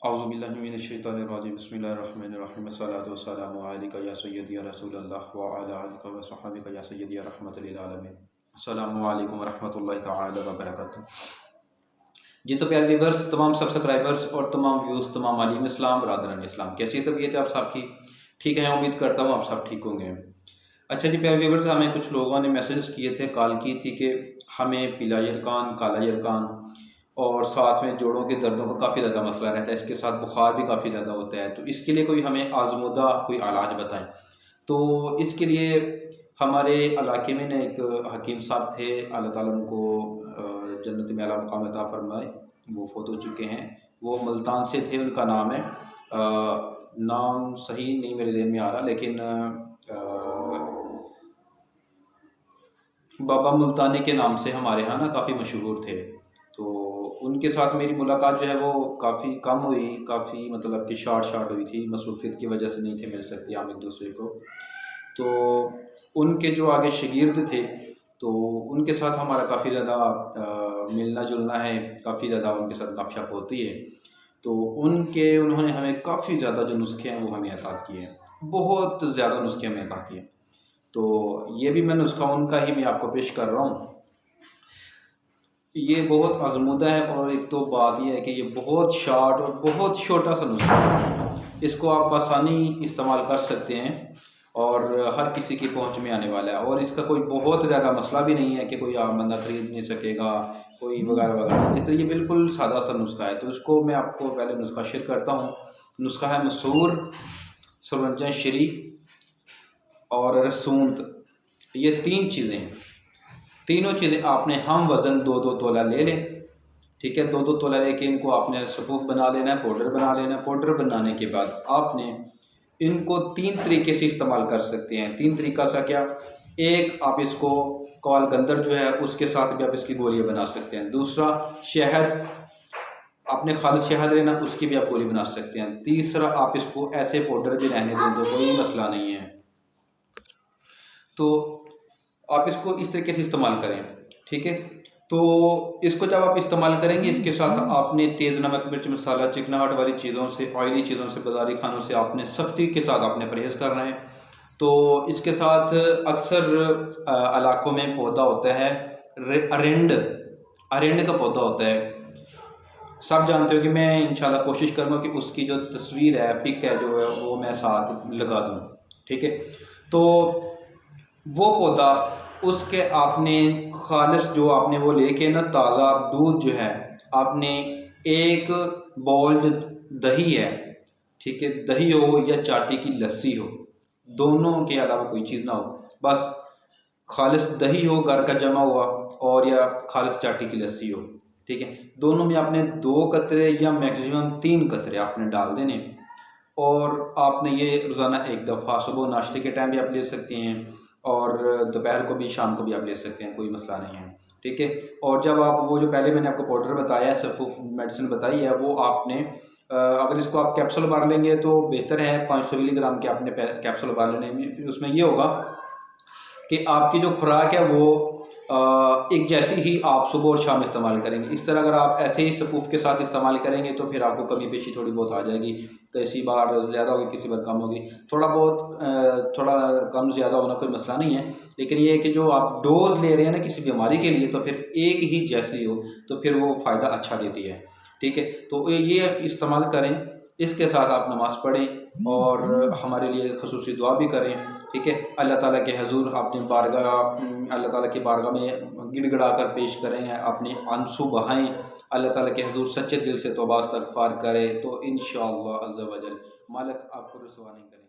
औज़ुबिल्लाहि बिस्मिल्लाहिर्रहमानिर्रहीम अस्सलातु वस्सलामु अलैका या सय्यदी या रसूलल्लाह व अला आलिका व सहाबिका या सय्यदी या रहमतल लिल आलमीन। अस्सलामु अलैकुम व रहमतुल्लाहि तआला व बरकातुहू। जी तो प्यारे व्यूअर्स, तमाम सब्सक्राइबर्स और तमाम व्यूज़, तमाम आलिम इस्लाम, बरादरान इस्लाम, कैसी तबीयत है आप सबकी? ठीक है, उम्मीद करता हूँ आप सब ठीक होंगे। अच्छा जी प्यारे व्यूअर्स, हमें कुछ लोगों ने मैसेज किए थे, कॉल की थी कि हमें पीला यरकान, काला यरकान और साथ में जोड़ों के दर्दों का काफ़ी ज़्यादा मसला रहता है, इसके साथ बुखार भी काफ़ी ज़्यादा होता है, तो इसके लिए कोई हमें आज़मूदा कोई इलाज बताएं। तो इसके लिए हमारे इलाके में ना एक हकीम साहब थे, अल्लाह ताला उनको जन्नत में आला मकाम अता फरमाए, वो फ़ौत हो चुके हैं। वो मुल्तान से थे, उनका नाम है नाम सही नहीं मेरे ज़हन में आ रहा, लेकिन बाबा मुल्तानी के नाम से हमारे यहाँ ना काफ़ी मशहूर थे। तो उनके साथ मेरी मुलाकात जो है वो काफ़ी कम हुई, काफ़ी मतलब कि शॉर्ट हुई थी, मसरूफियत की वजह से नहीं थे मिल सकते हम एक दूसरे को। तो उनके जो आगे शागिर्द थे, तो उनके साथ हमारा काफ़ी ज़्यादा मिलना जुलना है, काफ़ी ज़्यादा उनके साथ गपशप होती है। तो उन्होंने हमें काफ़ी ज़्यादा जो नुस्खे हैं वो हमें अता किए हैं, बहुत ज़्यादा नुस्खे हमें अता किए। तो ये भी मैं नुस्खा उनका ही मैं आपको पेश कर रहा हूँ। ये बहुत आज़मूदा है और एक तो बात ये है कि ये बहुत शॉर्ट और बहुत छोटा सा नुस्खा है, इसको आप आसानी इस्तेमाल कर सकते हैं और हर किसी की पहुंच में आने वाला है। और इसका कोई बहुत ज़्यादा मसला भी नहीं है कि कोई आम बंदा ख़रीद नहीं सकेगा, कोई वगैरह वगैरह। इसलिए ये बिल्कुल सादा सा नुस्खा है। तो इसको मैं आपको पहले नुस्खा शेयर करता हूँ। नुस्खा है मसूर, सुरंजन श्री और रसूंत। ये तीन चीज़ें हैं, तीनों चीज़ें आपने हम वज़न 2-2 तोला ले लें, ठीक है। 2-2 तोला लेके इनको आपने सफ़ूफ बना लेना है, पाउडर बना लेना है। पाउडर बनाने के बाद आपने इनको 3 तरीके से इस्तेमाल कर सकते हैं। 3 तरीका सा क्या? एक, आप इसको कॉलगंदर जो है उसके साथ भी आप इसकी गोलियाँ बना सकते हैं। दूसरा, शहद, आपने खालिस शहद लेना, उसकी भी आप गोली बना सकते हैं। तीसरा, आप इसको ऐसे पाउडर भी रहने दें तो कोई मसला नहीं है। तो आप इसको इस तरीके से इस्तेमाल करें, ठीक है। तो इसको जब आप इस्तेमाल करेंगे, इसके साथ आपने तेज़ नमक, मिर्च मसाला, चिकनाहट वाली चीज़ों से, ऑयली चीज़ों से, बाज़ारी खानों से आपने सख्ती के साथ आपने परहेज़ करना है। तो इसके साथ अक्सर इलाकों में पौधा होता है अरेंड, अरेंड का पौधा होता है, सब जानते हो कि मैं इंशाल्लाह कोशिश करूँगा कि उसकी जो तस्वीर है, पिक है जो है, वो मैं साथ लगा दूँ, ठीक है। तो वो पौधा, उसके आपने खालिस जो आपने वो लेके ना, ताज़ा दूध जो है, आपने एक बाउल जो दही है, ठीक है, दही हो या चाटी की लस्सी हो, दोनों के अलावा कोई चीज़ ना हो, बस खालिस दही हो घर का जमा हुआ और या खालिस चाटी की लस्सी हो, ठीक है। दोनों में आपने 2 कतरे या मैक्सिमम 3 कतरे आपने डाल देने और आपने ये रोज़ाना एक दफ़ा, सुबह नाश्ते के टाइम भी आप ले सकते हैं और दोपहर को भी, शाम को भी आप ले सकते हैं, कोई मसला नहीं है, ठीक है। और जब आप वो जो पहले मैंने आपको पाउडर बताया है, सफ़ूफ मेडिसिन बताई है, वो आपने अगर इसको आप कैप्सूल भर लेंगे तो बेहतर है। 500 मिलीग्राम के आपने कैप्सूल भर लेने में, उसमें ये होगा कि आपकी जो खुराक है वो एक जैसी ही आप सुबह और शाम इस्तेमाल करेंगे। इस तरह अगर आप ऐसे ही सफ़ूफ के साथ इस्तेमाल करेंगे तो फिर आपको कमी पेशी थोड़ी बहुत आ जाएगी, किसी बार ज़्यादा होगी, किसी बार कम होगी। थोड़ा बहुत थोड़ा कम ज़्यादा होना कोई मसला नहीं है, लेकिन ये है कि जो आप डोज़ ले रहे हैं ना किसी बीमारी के लिए, तो फिर एक ही जैसी हो तो फिर वो फ़ायदा अच्छा देती है, ठीक है। तो ये इस्तेमाल करें, इसके साथ आप नमाज़ पढ़ें और हमारे लिए ख़ुसूसी दुआ भी करें, ठीक है। अल्लाह ताला के हज़ूर अपनी बारगाह, अल्लाह ताला की बारगाह में गिड़गिड़ा कर पेश करें, अपने आंसू बहाएं, अल्लाह ताला के हज़ूर सच्चे दिल से तौबा इस्तग़फ़ार करें, तो इंशाअल्लाह अज़्ज़ा वजल मालिक आपको रुसवा नहीं करेंगे।